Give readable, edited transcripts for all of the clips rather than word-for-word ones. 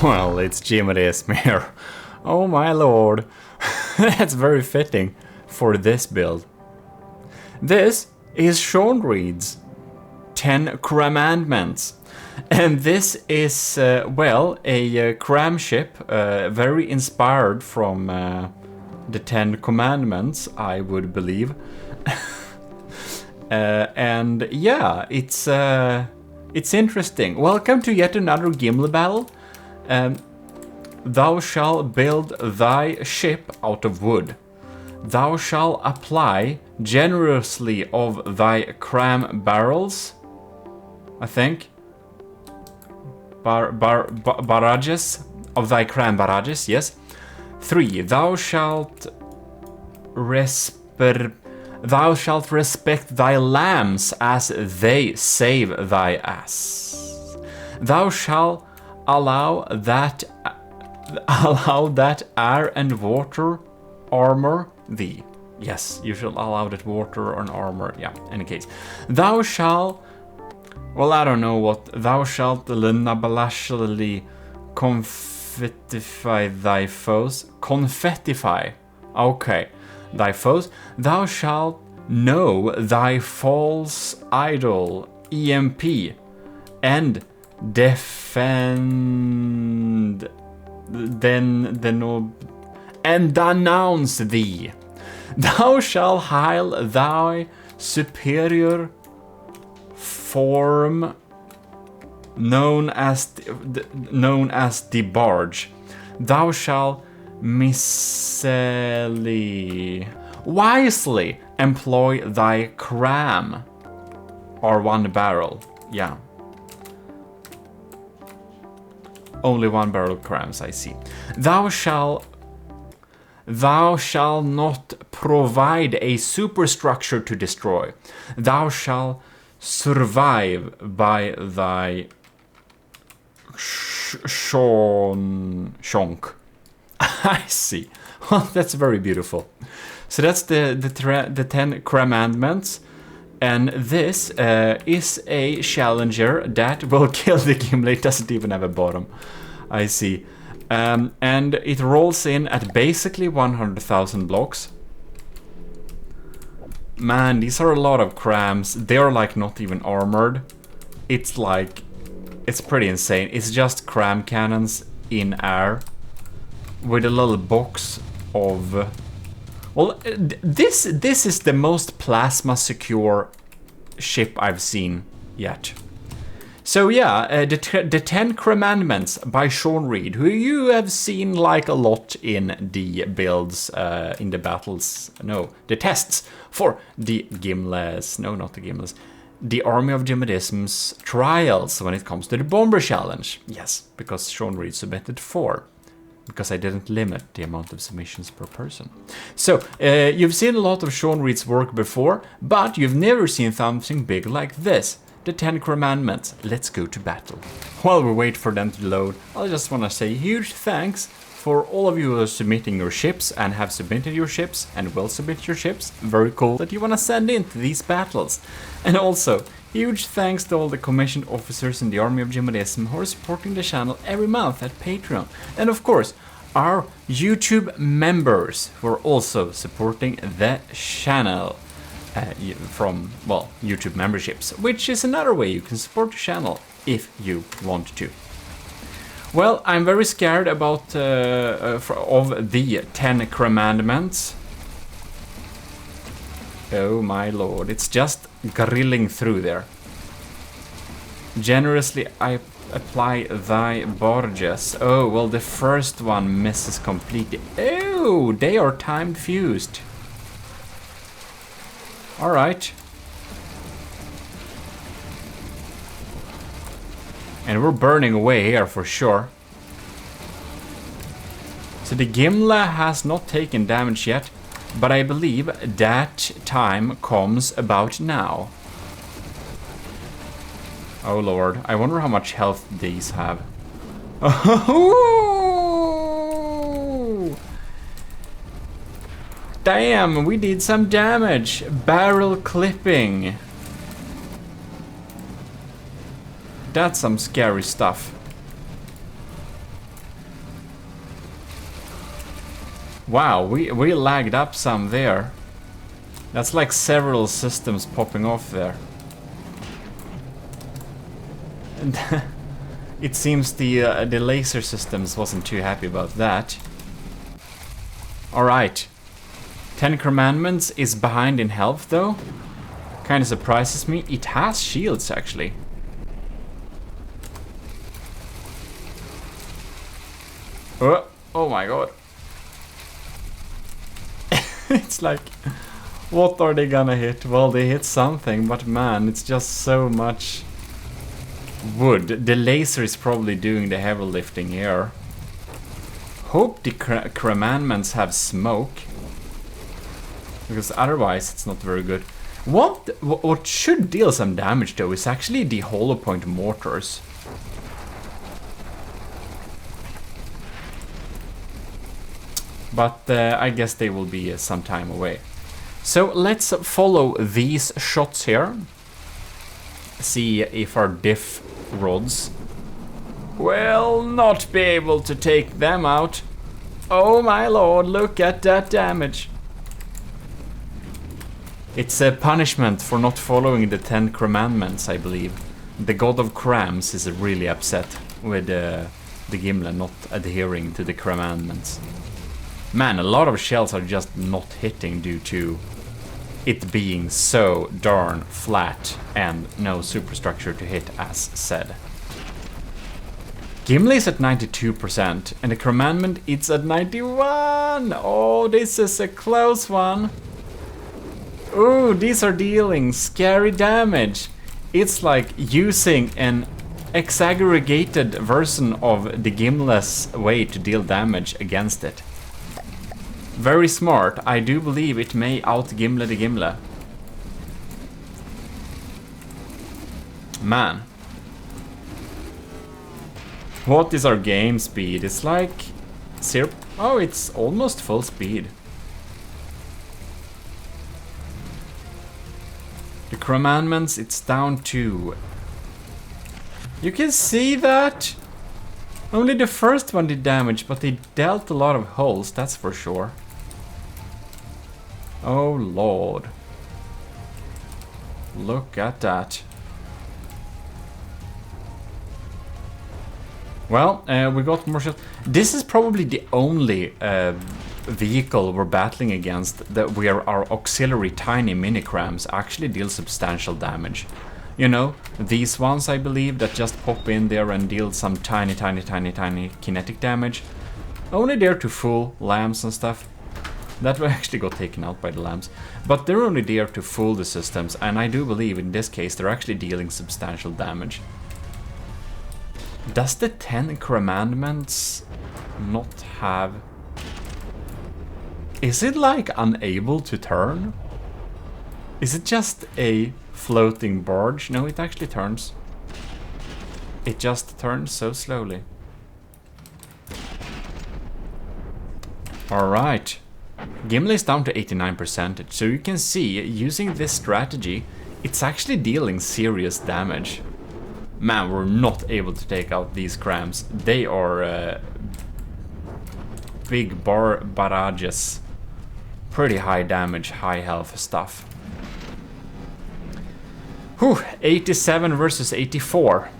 Well, it's Gmodism here. Oh my lord. That's very fitting for this build. This is shawnreed's Ten Crammandments. And this is, well, a cram ship, very inspired from the Ten Commandments, I would believe. And yeah, it's interesting. Welcome to yet another Gimle battle. Thou shalt build thy ship out of wood. Thou shalt apply generously of thy cram barrels, I think. Barrages of thy cram barrages, yes. 3. Thou shalt respect thy lambs as they save thy ass. Thou shalt allow that air and water armor thee. Yes, you shall allow that water and armor. Yeah, any case. Thou shalt, well, I don't know what. Thou shalt nabalashly confettify thy foes. Confettify. Okay. Thy foes. Thou shalt know thy false idol, EMP, and defend and denounce thee. Thou shalt hail thy superior form known as the barge. Thou shalt wisely employ thy cram or one barrel. Yeah. Only one barrel crams, I see. Thou shalt not provide a superstructure to destroy. Thou shalt survive by thy shonk. I see. Well, that's very beautiful. So that's the 10 Crammandments. And this is a challenger that will kill the Gimle. It doesn't even have a bottom. I see. And it rolls in at basically 100,000 blocks. Man, these are a lot of crams. They're like not even armored. It's like, it's pretty insane. It's just cram cannons in air with a little box of... Well, this is the most plasma secure ship I've seen yet. So yeah, the 10 Crammandments by shawnreed, who you have seen like a lot in the builds, in the battles, no, the tests for the Gimles, no, not the Gimles, the Army of Gmodism's trials when it comes to the Bomber Challenge. Yes, because shawnreed submitted 4. Because I didn't limit the amount of submissions per person. So, you've seen a lot of shawnreed's work before, but you've never seen something big like this. The 10 Crammandments. Let's go to battle. While we wait for them to load, I just want to say huge thanks for all of you who are submitting your ships and have submitted your ships and will submit your ships. Very cool that you want to send into these battles. And also, huge thanks to all the commissioned officers in the Army of Gmodism who are supporting the channel every month at Patreon. And of course, our YouTube members who are also supporting the channel from, well, YouTube memberships, which is another way you can support the channel if you want to. Well, I'm very scared about of the 10 Crammandments. Oh my lord, it's just grilling through there. Generously I apply thy barges. Oh, well, the first one misses completely. Oh, they are time fused. Alright. And we're burning away here for sure. So the Gimle has not taken damage yet, but I believe that time comes about now. Oh lord, I wonder how much health these have. Oh! Damn, we did some damage. Barrel clipping. That's some scary stuff. Wow, we lagged up some there. That's like several systems popping off there. And it seems the laser systems wasn't too happy about that. Alright. 10 Commandments is behind in health though. Kinda surprises me. It has shields actually. Oh my god. It's like, what are they gonna hit? Well, they hit something, but man, it's just so much wood. The laser is probably doing the heavy lifting here. Hope the Commandments have smoke, because otherwise it's not very good. What should deal some damage though is actually the hollow point mortars. But I guess they will be some time away. So let's follow these shots here. See if our diff rods will not be able to take them out. Oh my lord, look at that damage. It's a punishment for not following the 10 Commandments, I believe. The god of crams is really upset with the Gimle not adhering to the commandments. Man, a lot of shells are just not hitting due to it being so darn flat and no superstructure to hit, as said. Gimle is at 92% and the commandment it's at 91. Oh, this is a close one. Ooh, these are dealing scary damage. It's like using an exaggerated version of the Gimle's way to deal damage against it. Very smart. I do believe it may out-Gimle the Gimle. Man. What is our game speed? It's like... Oh, it's almost full speed. The commandments, it's down to... You can see that? Only the first one did damage, but they dealt a lot of holes, that's for sure. Oh lord. Look at that. Well, we got more shells. This is probably the only vehicle we're battling against where our auxiliary tiny mini-crams actually deal substantial damage. You know, these ones I believe that just pop in there and deal some tiny kinetic damage. Only there to fool lambs and stuff. That actually got taken out by the lambs. But they're only there to fool the systems, and I do believe in this case they're actually dealing substantial damage. Does the 10 Commandments not have... Is it like unable to turn? Is it just a floating barge? No, it actually turns. It just turns so slowly. Alright. Gimle is down to 89%, so you can see, using this strategy, it's actually dealing serious damage. Man, we're not able to take out these crams. They are big barrages. Pretty high damage, high health stuff. Whew, 87 versus 84.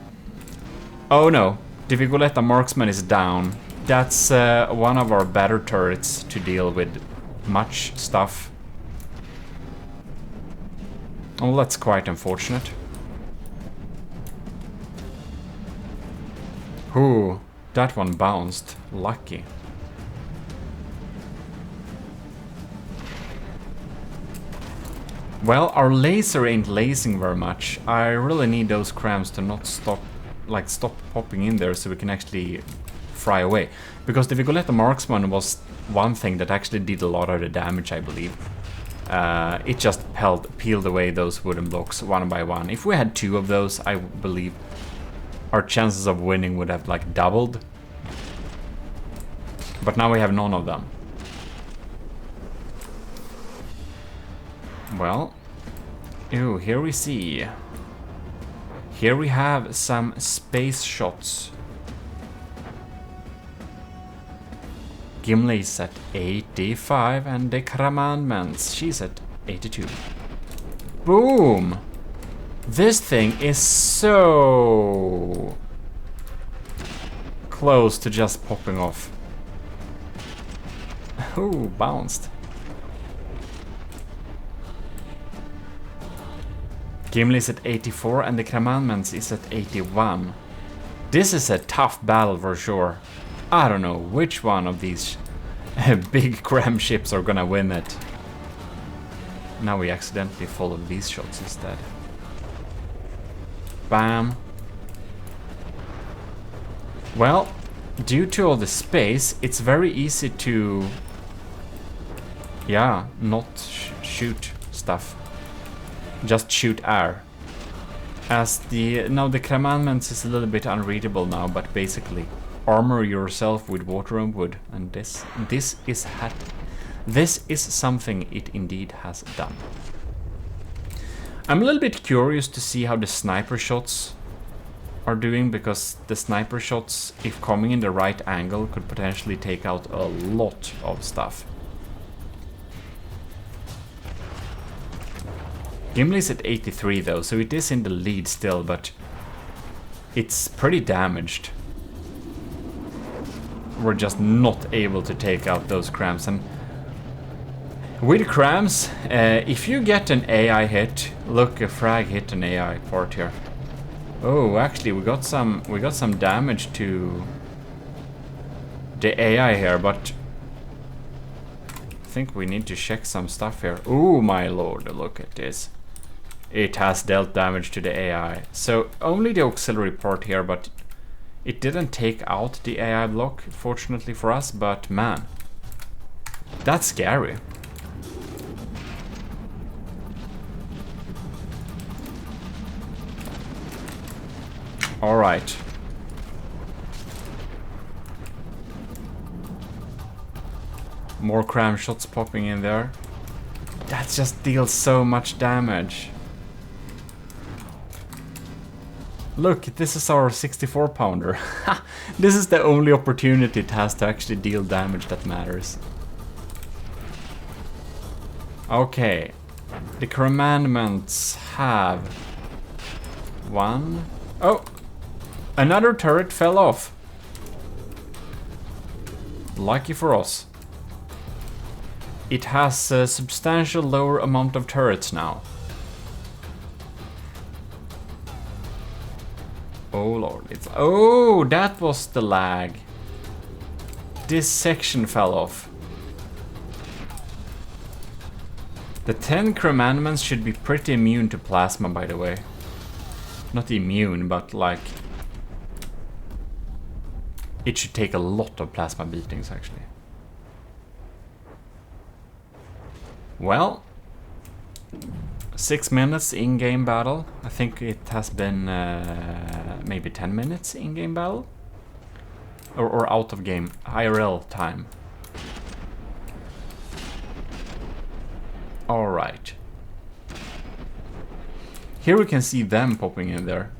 Oh no, the Vigoletta Marksman is down. That's one of our better turrets to deal with much stuff. Oh, that's quite unfortunate. Ooh, that one bounced. Lucky. Well, our laser ain't lasing very much. I really need those crams to not stop popping in there so we can actually fry away. Because the Vigoletta Marksman was one thing that actually did a lot of the damage, I believe. It just peeled away those wooden blocks one by one. If we had two of those, I believe our chances of winning would have like doubled. But now we have none of them. Well, ooh, here we see. Here we have some space shots. Gimle is at 85 and the Commandments, she's at 82. Boom! This thing is so close to just popping off. Ooh, bounced. Gimle is at 84 and the Commandments is at 81. This is a tough battle for sure. I don't know which one of these big cram ships are gonna win it. Now we accidentally followed these shots instead. Bam. Well, due to all the space, it's very easy to... yeah, not shoot stuff. Just shoot air. As the... now the Commandments is a little bit unreadable now, but basically armor yourself with water and wood. And this is something it indeed has done. I'm a little bit curious to see how the sniper shots are doing, because the sniper shots, if coming in the right angle, could potentially take out a lot of stuff. Gimle is at 83 though, so it is in the lead still, but it's pretty damaged. We're just not able to take out those crams, and with crams, if you get an AI hit, look, a frag hit an AI part here. Oh, actually, we got some damage to the AI here, but I think we need to check some stuff here. Oh my lord, look at this. It has dealt damage to the AI. So only the auxiliary part here, but it didn't take out the AI block, fortunately for us, but man, that's scary. All right. More cram shots popping in there. That just deals so much damage. Look, this is our 64 pounder. This is the only opportunity it has to actually deal damage that matters. Okay. The Commandments have one. Oh! Another turret fell off. Lucky for us. It has a substantial lower amount of turrets now. Oh lord, it's... oh, that was the lag. This section fell off. The 10 Crammandments should be pretty immune to plasma, by the way. Not immune, but like... it should take a lot of plasma beatings, actually. Well, 6 minutes in-game battle. I think it has been maybe 10 minutes in-game battle. Or out of game, IRL time. Alright. Here we can see them popping in there.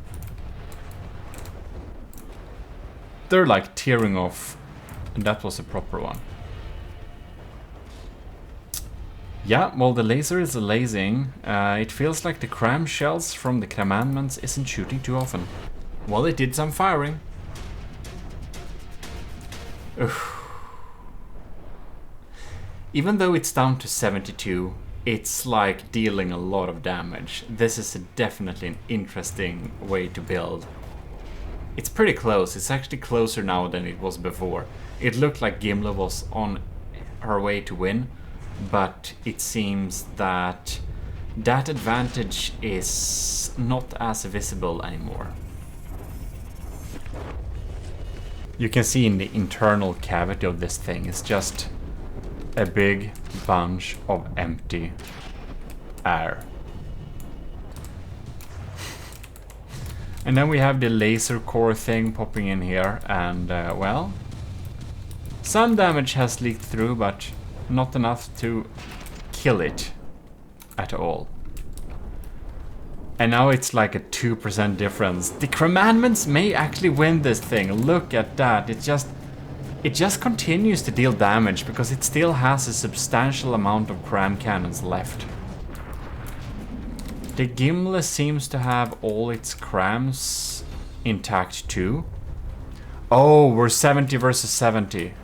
They're like tearing off, and that was a proper one. Yeah, well, the laser is lasing. It feels like the cram shells from the Commandments isn't shooting too often. Well, it did some firing. Oof. Even though it's down to 72, it's like dealing a lot of damage. This is definitely an interesting way to build. It's pretty close. It's actually closer now than it was before. It looked like Gimle was on her way to win, but it seems that that advantage is not as visible anymore. You can see in the internal cavity of this thing, it's just a big bunch of empty air. And then we have the laser core thing popping in here, and well, some damage has leaked through, but not enough to kill it at all. And now it's like a 2% difference. The Commandments may actually win this thing. Look at that. It's just It just continues to deal damage because it still has a substantial amount of cram cannons left. The Gimle seems to have all its crams intact too. Oh, we're 70 versus 70.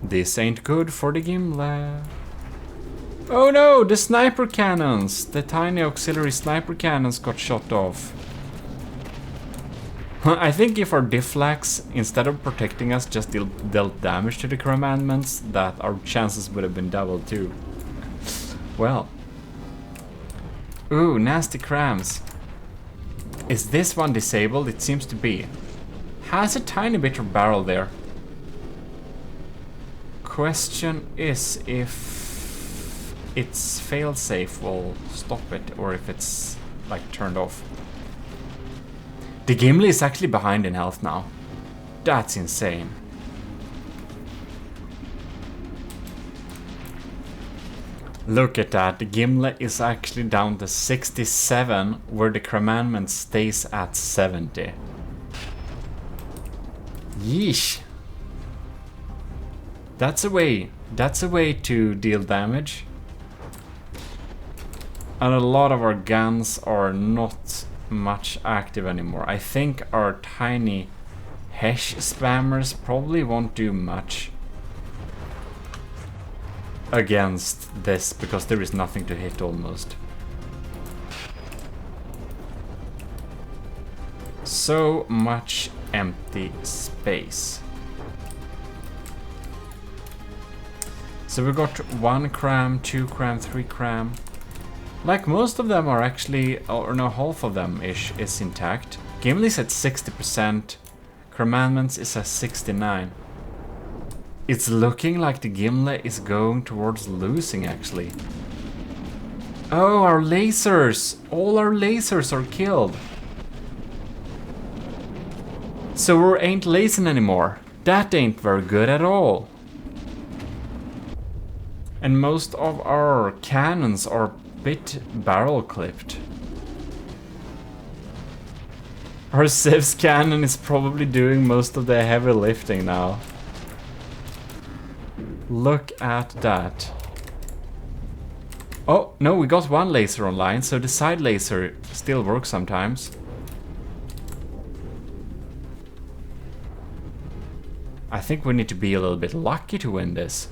This ain't good for the Gimle. Oh no, the sniper cannons! The tiny auxiliary sniper cannons got shot off. I think if our difflax, instead of protecting us, just dealt damage to the commandments, that our chances would have been doubled too. Well. Ooh, nasty crams. Is this one disabled? It seems to be. Has a tiny bit of barrel there. Question is if its failsafe will stop it, or if it's like turned off. The Gimle is actually behind in health now. That's insane. Look at that, the Gimle is actually down to 67, where the commandment stays at 70. Yeesh. That's a way to deal damage. And a lot of our guns are not much active anymore. I think our tiny Hesh spammers probably won't do much against this because there is nothing to hit almost. So much empty space. So we got 1 cram, 2 cram, 3 cram. Like most of them are actually, or no, half of them ish is intact. Gimle is at 60%, Commandments is at 69. It's looking like the Gimle is going towards losing actually. Oh, our lasers! All our lasers are killed. So we ain't lasing anymore. That ain't very good at all. And most of our cannons are bit barrel clipped. Our Civ's cannon is probably doing most of the heavy lifting now. Look at that. Oh, no, we got 1 laser online, so the side laser still works sometimes. I think we need to be a little bit lucky to win this.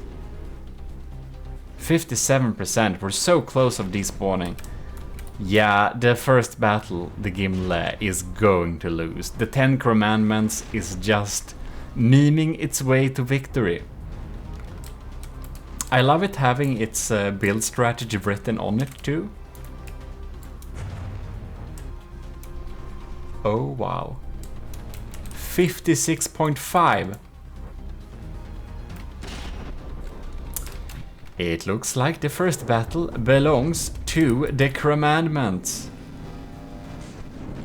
57%, we're so close of despawning. Yeah, the first battle, the Gimle is going to lose. The 10 Commandments is just memeing its way to victory. I love it having its build strategy written on it too. Oh wow. 56.5. It looks like the first battle belongs to the Commandments.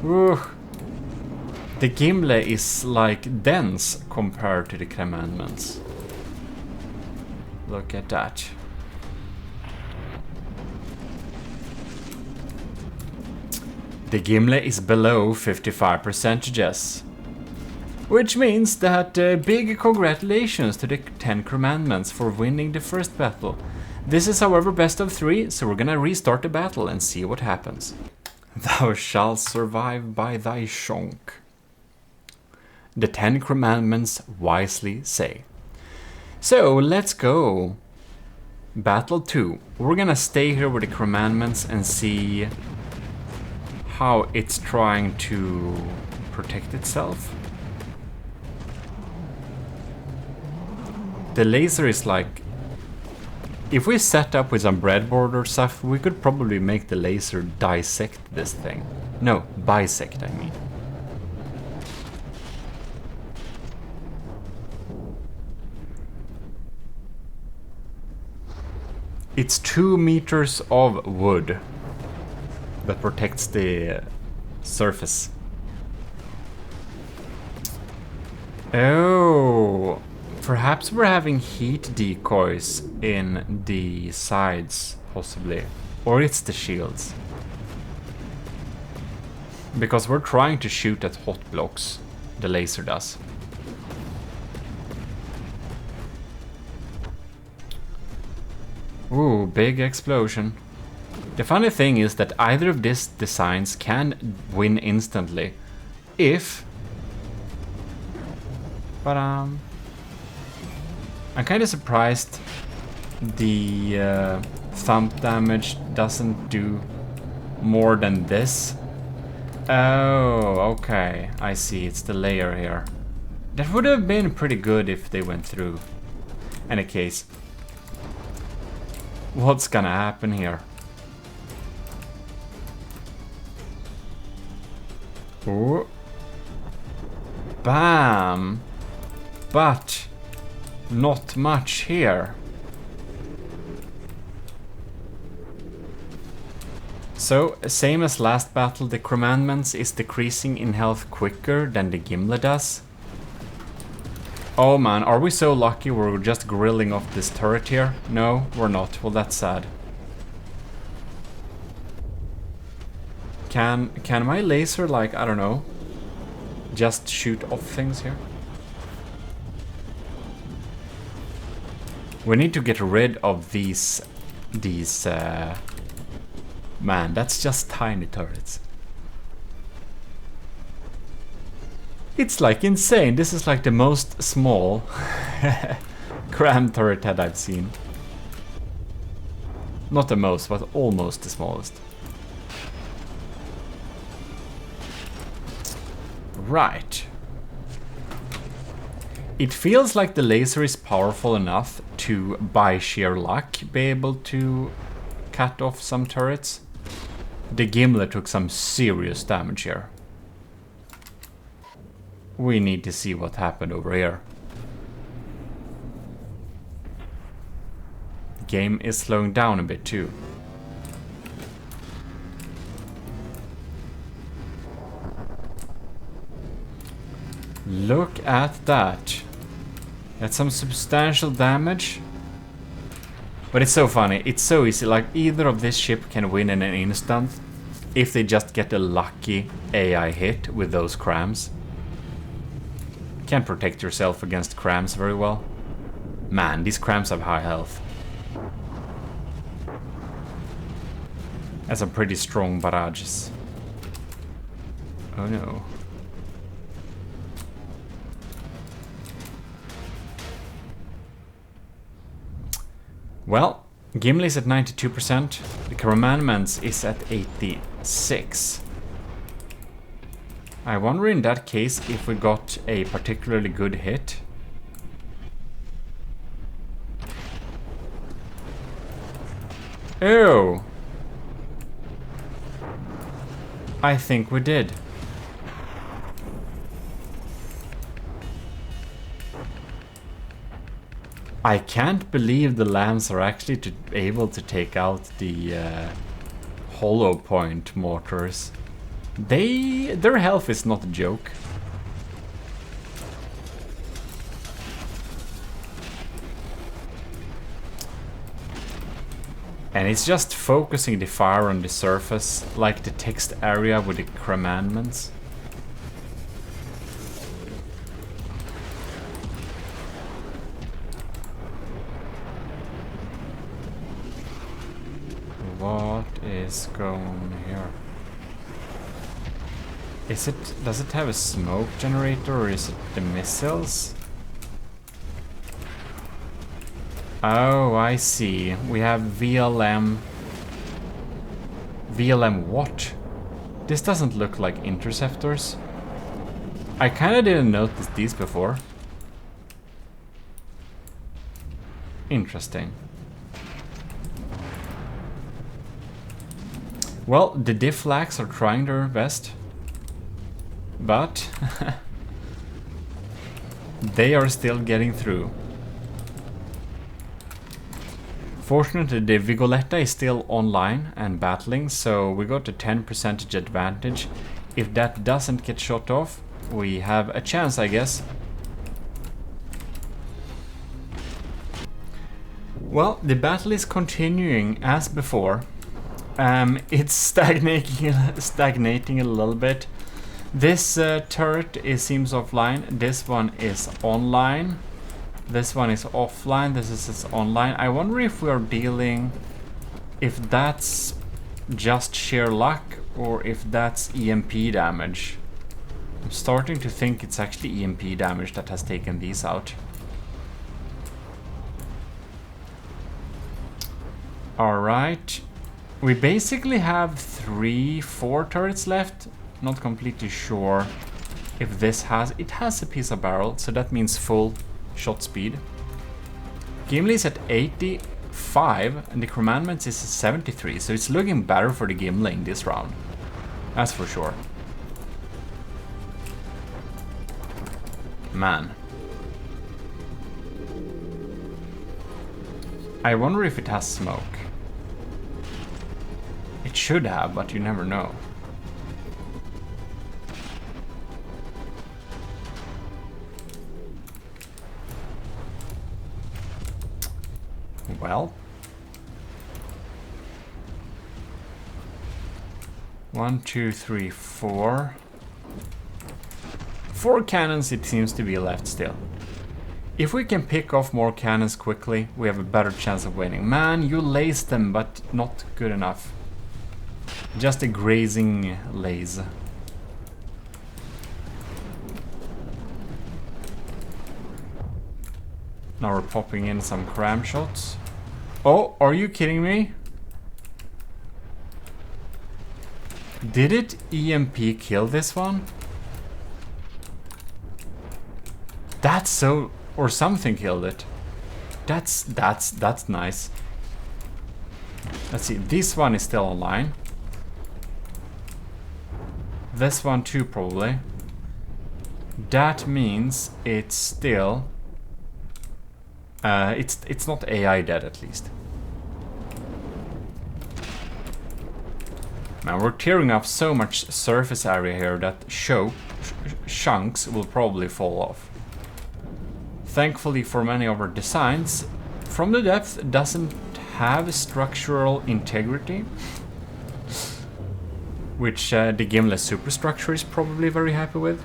Ooh. The Gimle is like dense compared to the Commandments. Look at that. The Gimle is below 55%, which means that big congratulations to the 10 Commandments for winning the first battle. This is however best of 3, so we're gonna restart the battle and see what happens. Thou shalt survive by thy shonk. The 10 Commandments wisely say. So let's go. Battle 2. We're gonna stay here with the Commandments and see how it's trying to protect itself. The laser is like... If we set up with some breadboard or stuff, we could probably make the laser dissect this thing. No, bisect, I mean. It's 2 meters of wood that protects the surface. Oh, perhaps we're having heat decoys in the sides, possibly. Or it's the shields. Because we're trying to shoot at hot blocks, the laser does. Ooh, big explosion. The funny thing is that either of these designs can win instantly if... But I'm kind of surprised the thump damage doesn't do more than this. Oh, okay. I see. It's the layer here. That would have been pretty good if they went through. Any case. What's gonna happen here? Oh. Bam! But not much here. So, same as last battle, the Crammandments is decreasing in health quicker than the Gimle does. Oh man, are we so lucky we're just grilling off this turret here? No, we're not. Well, that's sad. Can my laser, like, I don't know, just shoot off things here? We need to get rid of these man, that's just tiny turrets. It's like insane. This is like the most small cram turret that I've seen. Not the most, but almost the smallest. Right. It feels like the laser is powerful enough to, by sheer luck, be able to cut off some turrets. The Gimle took some serious damage here. We need to see what happened over here. The game is slowing down a bit too. Look at that. That's some substantial damage. But it's so funny. It's so easy. Like, either of this ship can win in an instant if they just get a lucky AI hit with those crams. Can't protect yourself against crams very well. Man, these crams have high health. That's some pretty strong barrages. Oh no. Well, Gimle is at 92%, the Crammandments is at 86%. I wonder in that case if we got a particularly good hit. Oh! I think we did. I can't believe the lambs are actually able to take out the hollow point mortars. Their health is not a joke. And it's just focusing the fire on the surface, like the text area with the Crammandments. What is going on here? Does it have a smoke generator or is it the missiles? Oh, I see. We have VLM. VLM what? This doesn't look like interceptors. I kinda didn't notice these before. Interesting. Well, the diff lags are trying their best. But they are still getting through. Fortunately, the Vigoletta is still online and battling, so we got a 10% advantage. If that doesn't get shot off, we have a chance, I guess. Well, the battle is continuing as before. It's stagnating a little bit. This turret seems offline. This one is online. This one is offline, this is online. I wonder if we are dealing... if that's just sheer luck or if that's EMP damage. I'm starting to think it's actually EMP damage that has taken these out. Alright. We basically have 3-4 turrets left. Not completely sure if this has... it has a piece of barrel, so that means full shot speed. Gimle is at 85 and the Commandments is 73, so it's looking better for the Gimle in this round. That's for sure. Man. I wonder if it has smoke. It should have, but you never know. Well. 1, 2, 3, 4. 4 cannons it seems to be left still. If we can pick off more cannons quickly, we have a better chance of winning. Man, you laced them, but not good enough. Just a grazing laze. Now we're popping in some cram shots. Oh, are you kidding me? Did it EMP kill this one? That's so... or something killed it. That's nice. Let's see, this one is still online. This one too, probably. That means it's still... it's not AI dead, at least. Man, we're tearing up so much surface area here that chunks will probably fall off. Thankfully for many of our designs, From the Depth doesn't have structural integrity, which the Gimle superstructure is probably very happy with.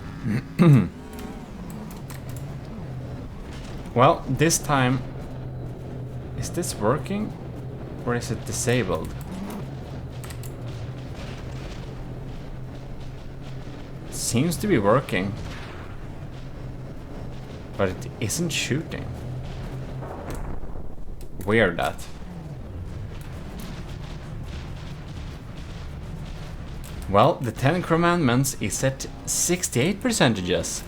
Well, this time... is this working? Or is it disabled? Seems to be working. But it isn't shooting. Weird that. Well, the Ten Crammandments is at 68%.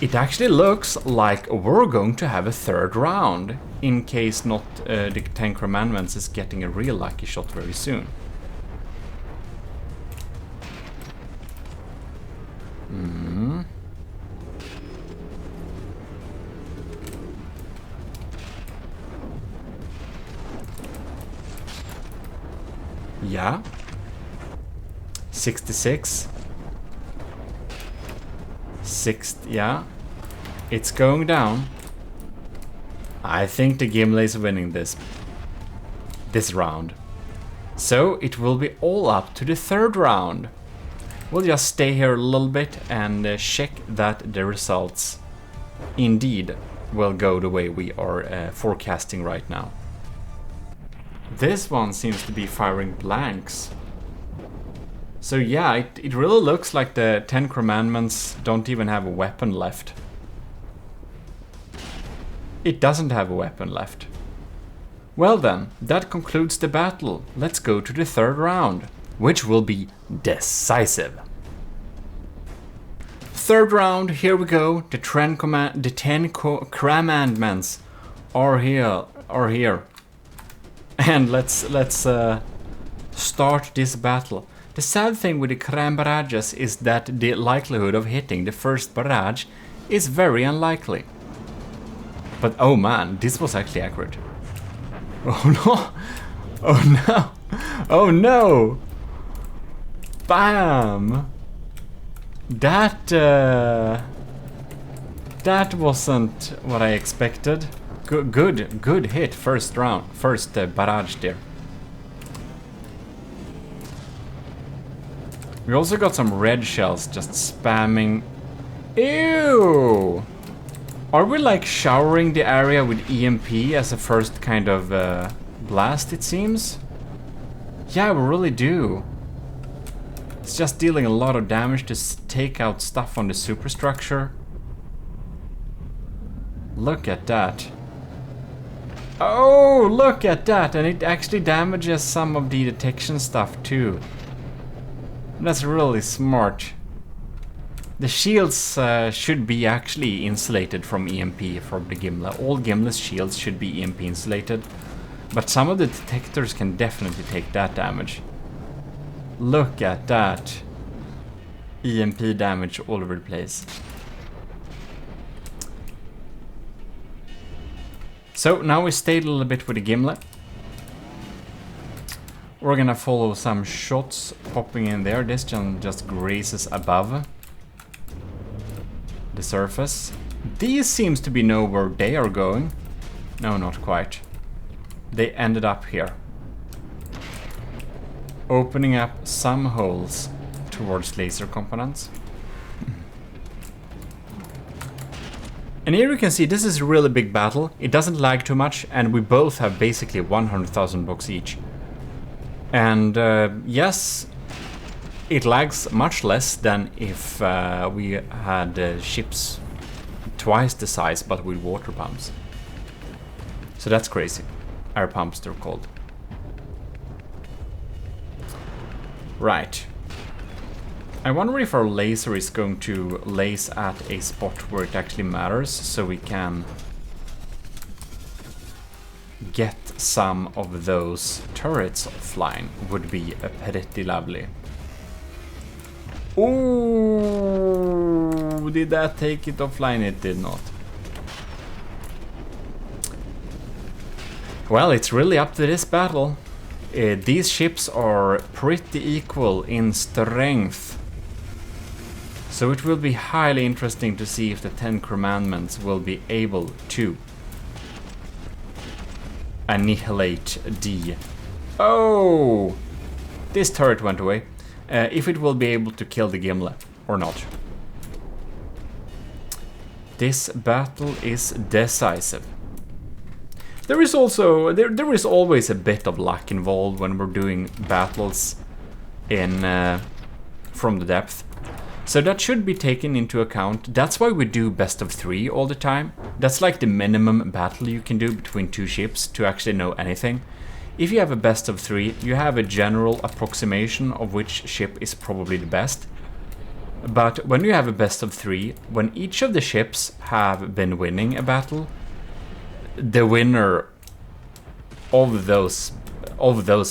It actually looks like we're going to have a third round, in case not the Ten Crammandments is getting a real lucky shot very soon. Yeah. 66. Yeah. It's going down. I think the Gimle is winning this round. So it will be all up to the third round. We'll just stay here a little bit and check that the results indeed will go the way we are forecasting right now. This one seems to be firing blanks. So yeah, it really looks like the Ten Crammandments don't even have a weapon left. It doesn't have a weapon left. Well then, that concludes the battle. Let's go to the third round, which will be decisive. Third round, here we go. The Ten Crammandments are here. And let's start this battle. The sad thing with the cram barrages is that the likelihood of hitting the first barrage is very unlikely. But oh man, this was actually accurate. Oh no! Oh no! Oh no! Bam! That wasn't what I expected. Good hit, first round, first barrage there. We also got some red shells just spamming. Ew! Are we like showering the area with EMP as a first kind of blast, it seems? Yeah, we really do. It's just dealing a lot of damage to take out stuff on the superstructure. Look at that. Oh, look at that! And it actually damages some of the detection stuff too. That's really smart. The shields should be actually insulated from EMP from the Gimle. All Gimle's shields should be EMP insulated. But some of the detectors can definitely take that damage. Look at that. EMP damage all over the place. So now we stayed a little bit with the Gimle. We're gonna follow some shots popping in there. This just grazes above the surface. These seems to be know where they are going. No, not quite. They ended up here. Opening up some holes towards laser components. And here you can see this is a really big battle. It doesn't lag too much, and we both have basically 100,000 books each. And yes, it lags much less than if we had ships twice the size but with water pumps. So that's crazy. Air pumps they're called. Right. I wonder if our laser is going to lace at a spot where it actually matters, so we can get some of those turrets offline. Would be pretty lovely. Ooh, did that take it offline? It did not. Well, it's really up to this battle. These ships are pretty equal in strength. So it will be highly interesting to see if the Ten Crammandments will be able to annihilate the... Oh! This turret went away. If it will be able to kill the Gimle or not. This battle is decisive. There is also there is always a bit of luck involved when we're doing battles in from the depth. So that should be taken into account. That's why we do best of 3 all the time. That's like the minimum battle you can do between 2 ships to actually know anything. If you have a best of 3, you have a general approximation of which ship is probably the best. But when you have a best of 3, when each of the ships have been winning a battle, the winner of those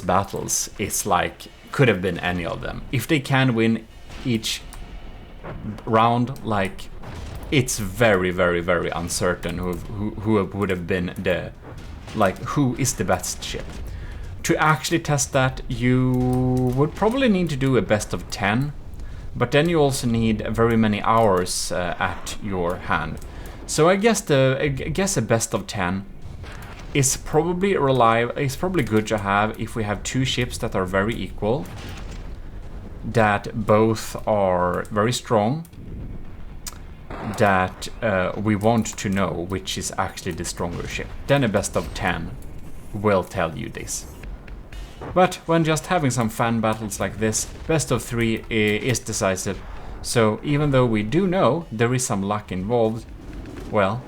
battles is like, could have been any of them. If they can win each round, like, it's very, very, very uncertain who would have been the, like, who is the best ship. To actually test that, you would probably need to do a best of 10, but then you also need very many hours at your hand. So I guess a best of 10 is probably good to have if we have 2 ships that are very equal, that both are very strong, that we want to know which is actually the stronger ship. Then a best of 10 will tell you this. But when just having some fan battles like this, best of 3 is decisive. So even though we do know there is some luck involved, well,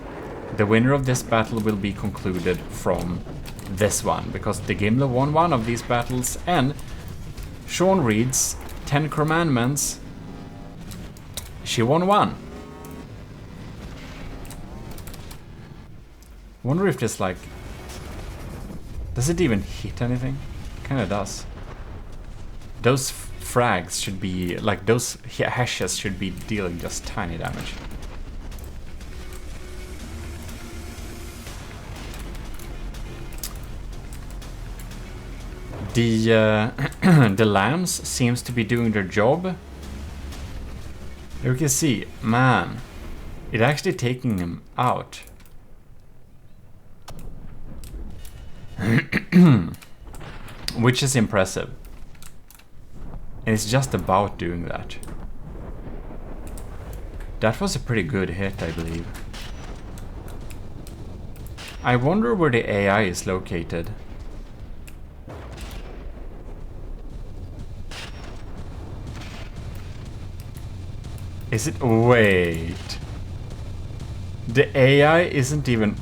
the winner of this battle will be concluded from this one, because the Gimle won one of these battles, and shawnreed's Ten Crammandments, she won one. Wonder if this, like, does it even hit anything? Kinda does. Those frags should be, like, those hashes should be dealing just tiny damage. The the lambs seems to be doing their job. You can see, man, it actually taking him out. Which is impressive. And it's just about doing that. That was a pretty good hit, I believe. I wonder where the AI is located. Is it... Wait. The AI isn't even...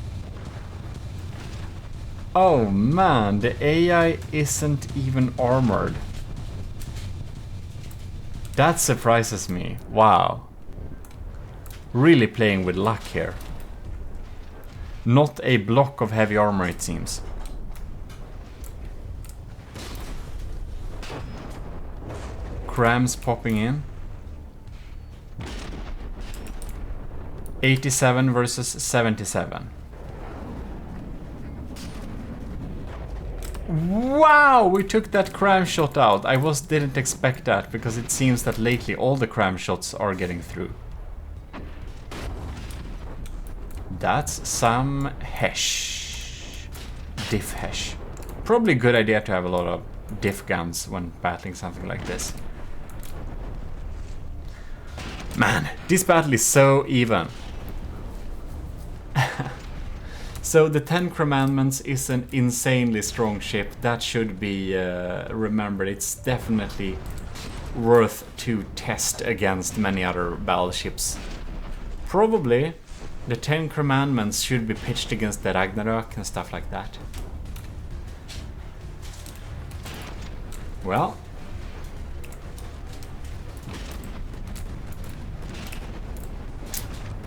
Oh man, the AI isn't even armored. That surprises me. Wow. Really playing with luck here. Not a block of heavy armor, it seems. Crams popping in. 87 versus 77. Wow, we took that cram shot out. I didn't expect that, because it seems that lately all the cram shots are getting through. That's some hesh. Diff hesh. Probably a good idea to have a lot of diff guns when battling something like this. Man, this battle is so even. So the Ten Crammandments is an insanely strong ship. That should be remembered. It's definitely worth to test against many other battleships. Probably the Ten Crammandments should be pitched against the Ragnarok and stuff like that. Well,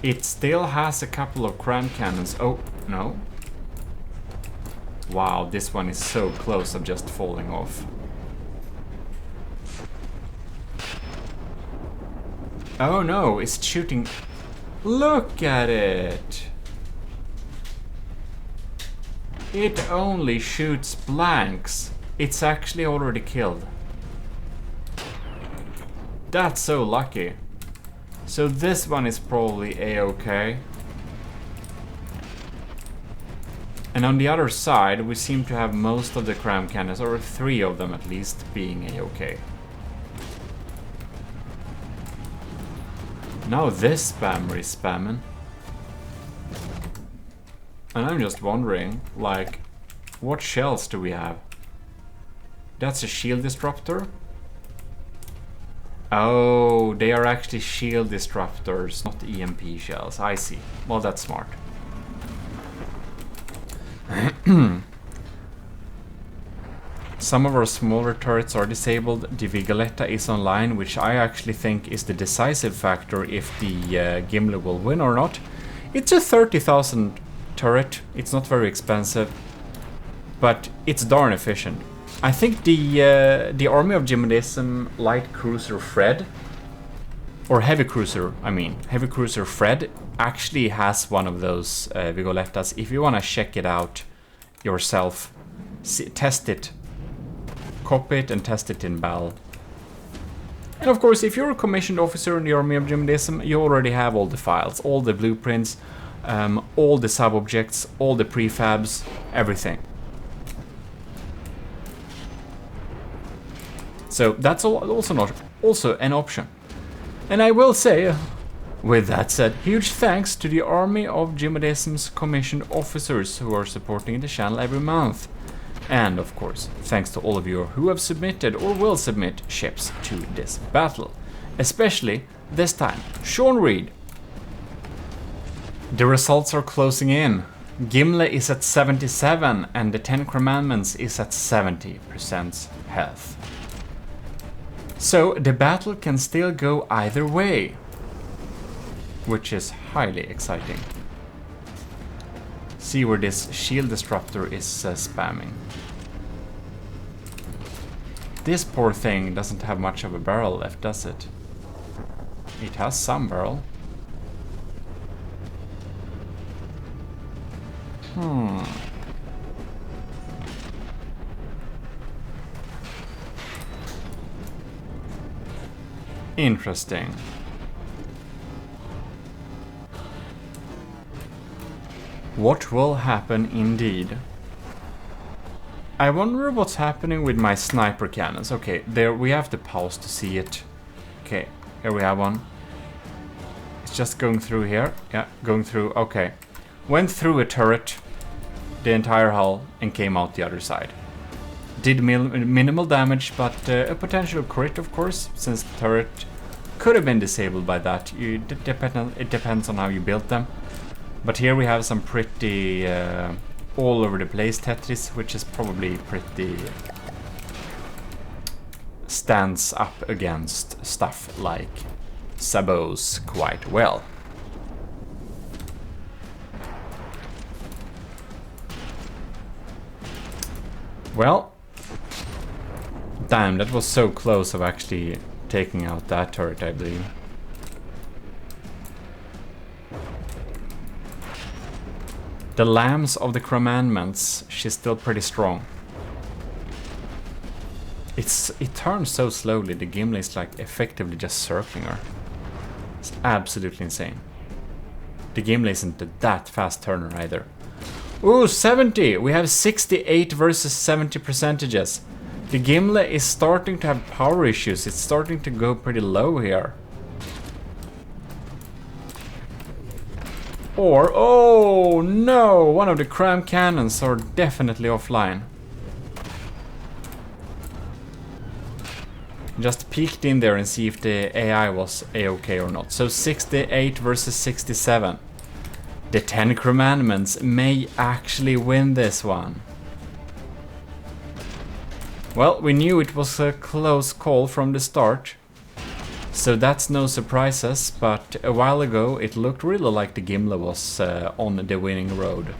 it still has a couple of cram cannons. Oh, no. Wow, this one is so close of just falling off. Oh no, it's shooting. Look at it. It only shoots blanks. It's actually already killed. That's so lucky. So this one is probably A-okay. And on the other side, we seem to have most of the cram cannons, or 3 of them at least, being A-okay. Now this spammer is spamming. And I'm just wondering, like, what shells do we have? That's a shield disruptor. Oh, they are actually shield disruptors, not EMP shells. I see. Well, that's smart. Some of our smaller turrets are disabled. The Vigoletta is online, which I actually think is the decisive factor if the Gimle will win or not. It's a 30,000 turret. It's not very expensive, but it's darn efficient. I think the army of Gmodism light cruiser Fred, or heavy cruiser, I mean, heavy cruiser Fred actually has one of those Vigolettas. If you want to check it out yourself, test it, copy it and test it in battle. And of course, if you're a commissioned officer in the army of Gmodism, you already have all the files, all the blueprints, all the sub-objects, all the prefabs, everything. So that's also an option. And I will say, with that said, huge thanks to the army of Gmodism's commissioned officers who are supporting the channel every month. And of course, thanks to all of you who have submitted or will submit ships to this battle. Especially this time, shawnreed. The results are closing in. Gimle is at 77 and the Ten Crammandments is at 70% health. So the battle can still go either way, which is highly exciting. See where this shield disruptor is spamming. This poor thing doesn't have much of a barrel left, does it? It has some barrel. Interesting. What will happen indeed? I wonder what's happening with my sniper cannons. Okay, there we have to pause to see it. Okay, here we have one. It's just going through here. Yeah, going through. Okay. Went through a turret. the entire hull and came out the other side. Did minimal damage, but a potential crit, of course, since the turret could have been disabled by that. It depends on how you built them. But here we have some pretty all over the place Tetris, which is probably pretty stands up against stuff like sabots quite well. Well, damn, that was so close of actually taking out that turret, I believe. The Lambs of the Crammandments, she's still pretty strong. It turns so slowly, the Gimle is like effectively just circling her. It's absolutely insane. The Gimle isn't that fast turner either. Ooh, 70! We have 68 versus 70 percentages. The Gimle is starting to have power issues. It's starting to go pretty low here. Or, oh no! One of the cram cannons are definitely offline. Just peeked in there and see if the AI was A-okay or not. So 68 versus 67. The 10 Crammandments may actually win this one. Well, we knew it was a close call from the start. So that's no surprises, but a while ago it looked really like the Gimle was on the winning road.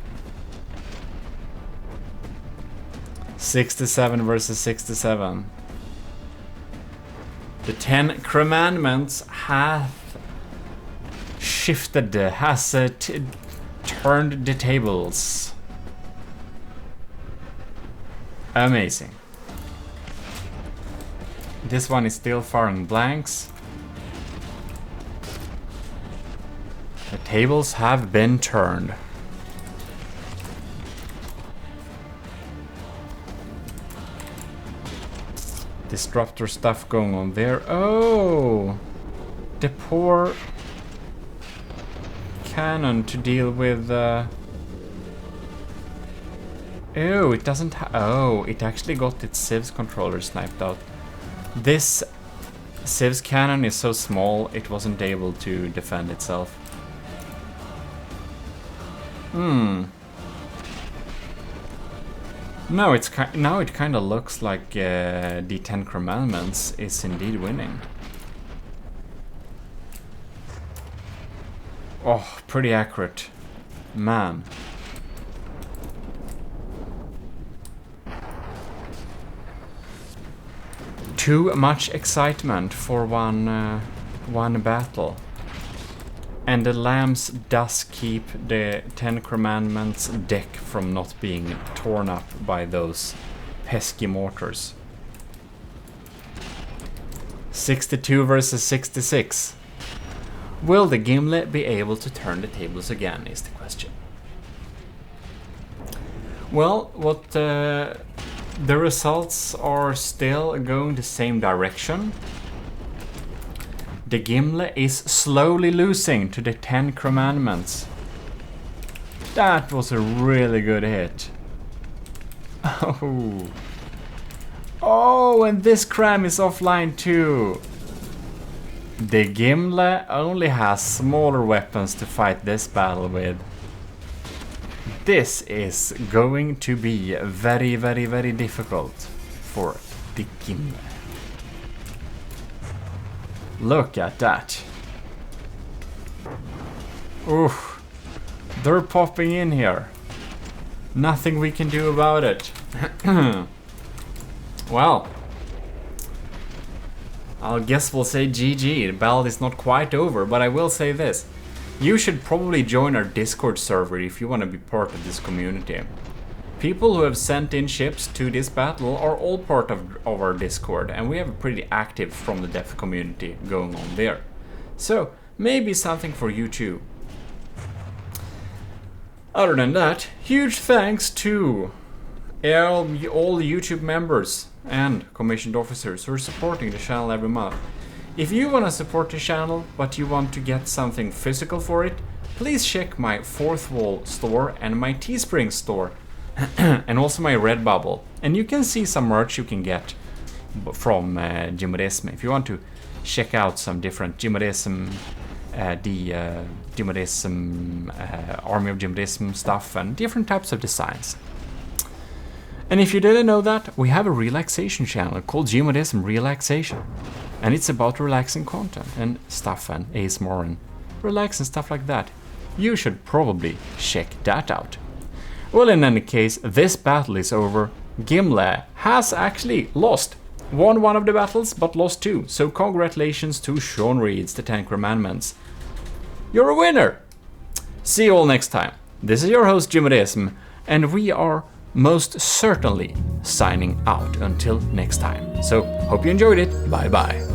67 versus 67. The 10 Crammandments have shifted, has turned the tables. Amazing. This one is still firing blanks. The tables have been turned. Disruptor stuff going on there. Oh! The poor cannon to deal with. Oh, it doesn't oh, it actually got its Civs controller sniped out. This Civs cannon is so small it wasn't able to defend itself. No, now it kind of looks like the 10 Crammandments is indeed winning. Oh, pretty accurate. Man. Too much excitement for one battle. And the Lambs does keep the 10 Crammandments deck from not being torn up by those pesky mortars. 62 versus 66. Will the Gimle be able to turn the tables again, is the question. Well, the results are still going the same direction. The Gimle is slowly losing to the 10 Crammandments. That was a really good hit. Oh. Oh, and this cram is offline too. The Gimle only has smaller weapons to fight this battle with. This is going to be very, very, very difficult for the Gimle. Look at that. Oof. They're popping in here. Nothing we can do about it. Well, I guess we'll say GG. The battle is not quite over, but I will say this. You should probably join our Discord server if you want to be part of this community. People who have sent in ships to this battle are all part of our Discord, and we have a pretty active From the Depth community going on there. So, maybe something for you too. Other than that, huge thanks to all YouTube members and commissioned officers who are supporting the channel every month. If you want to support the channel, but you want to get something physical for it, please check my Fourth Wall store and my Teespring store. and also my Redbubble. And you can see some merch you can get from Gmodism. If you want to check out some different Gmodism, the Gmodism, Army of Gmodism stuff, and different types of designs. And if you didn't know that, we have a relaxation channel called Gmodism Relaxation. And it's about relaxing content and stuff and ASMR and relax and stuff like that. You should probably check that out. Well, in any case, this battle is over. Gimle has actually lost. Won one of the battles, but lost two. So congratulations to shawnreed's the Ten Crammandments. You're a winner! See you all next time. This is your host Gmodism, and we are most certainly signing out until next time. So, hope you enjoyed it. Bye bye.